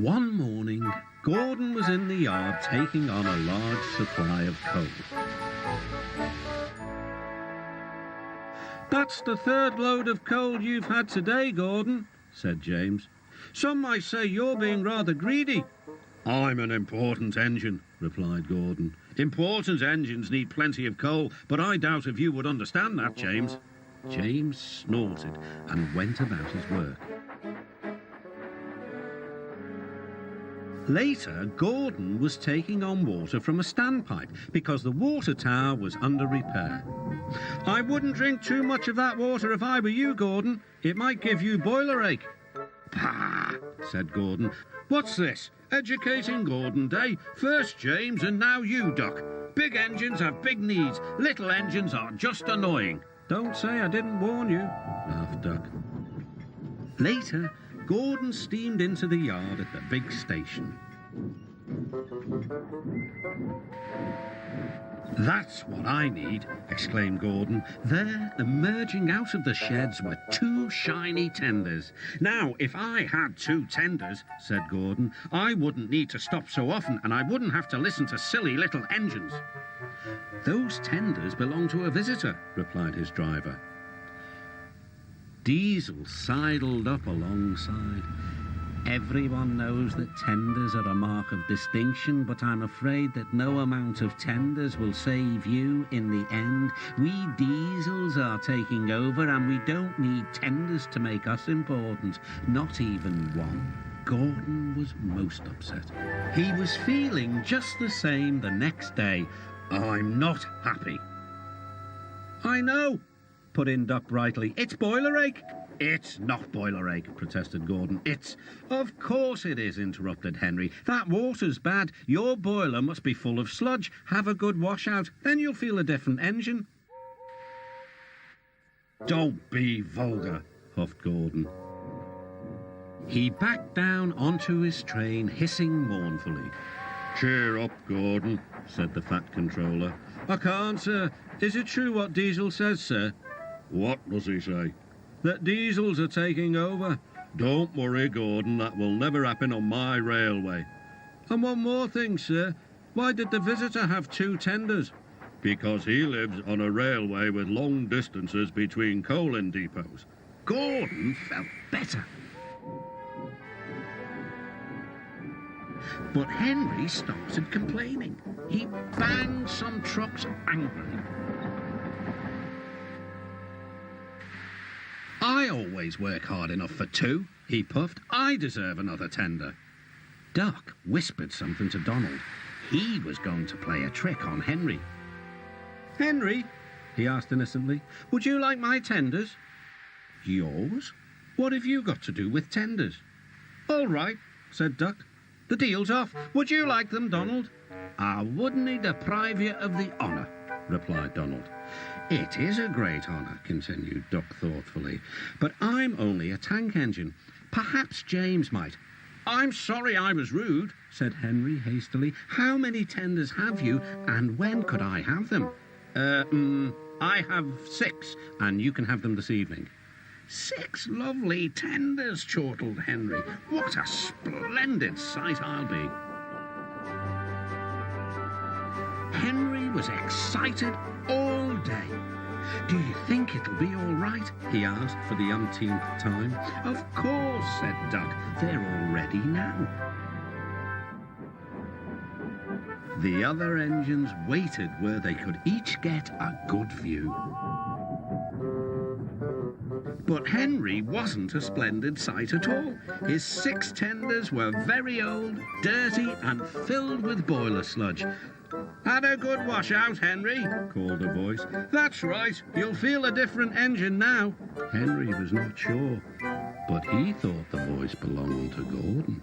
One morning, Gordon was in the yard taking on a large supply of coal. "That's the third load of coal you've had today, Gordon," said James. "Some might say you're being rather greedy." "I'm an important engine," replied Gordon. "Important engines need plenty of coal, but I doubt if you would understand that, James." James snorted and went about his work. Later, Gordon was taking on water from a standpipe because the water tower was under repair. "I wouldn't drink too much of that water if I were you, Gordon. It might give you boiler ache." "Pah," said Gordon. "What's this? Educating Gordon Day? First James and now you, Duck. Big engines have big needs. Little engines are just annoying." "Don't say I didn't warn you," laughed Duck. Later, Gordon steamed into the yard at the big station. "That's what I need," exclaimed Gordon. There, emerging out of the sheds, were two shiny tenders. "Now, if I had two tenders," said Gordon, "I wouldn't need to stop so often, and I wouldn't have to listen to silly little engines." "Those tenders belong to a visitor," replied his driver. Diesel sidled up alongside. "Everyone knows that tenders are a mark of distinction, but I'm afraid that no amount of tenders will save you in the end. We Diesels are taking over, and we don't need tenders to make us important, not even one." Gordon was most upset. He was feeling just the same the next day. "I'm not happy." "I know," put in Duck brightly. "It's boiler ache." "It's not boiler ache," protested Gordon. "It's—" "Of course it is," interrupted Henry. "That water's bad. Your boiler must be full of sludge. Have a good washout, then you'll feel a different engine." "Don't be vulgar," huffed Gordon. He backed down onto his train, hissing mournfully. "Cheer up, Gordon," said the Fat Controller. "I can't, sir. Is it true what Diesel says, sir?" "What does he say?" "That Diesels are taking over." "Don't worry, Gordon, that will never happen on my railway." "And one more thing, sir. Why did the visitor have two tenders?" "Because he lives on a railway with long distances between coaling depots." Gordon felt better. But Henry started complaining. He banged some trucks angrily. "I always work hard enough for two," he puffed. "I deserve another tender." Duck whispered something to Donald. He was going to play a trick on Henry. "Henry," he asked innocently, "would you like my tenders?" "Yours? What have you got to do with tenders?" "All right," said Duck. "The deal's off. Would you like them, Donald?" "I wouldn't deprive you of the honour," replied Donald. "It is a great honour," continued Duck thoughtfully, "but I'm only a tank engine. Perhaps James might." "I'm sorry I was rude," said Henry hastily. "How many tenders have you, and when could I have them?" I have 6, and you can have them this evening." "6 lovely tenders," chortled Henry. "What a splendid sight I'll be." Henry was excited all day. "Do you think it'll be all right?" he asked for the umpteenth time. "Of course," said Duck. "They're all ready now." The other engines waited where they could each get a good view. But Henry wasn't a splendid sight at all. His 6 tenders were very old, dirty, and filled with boiler sludge. "Had a good wash out, Henry," called a voice. "That's right. You'll feel a different engine now." Henry was not sure, but he thought the voice belonged to Gordon.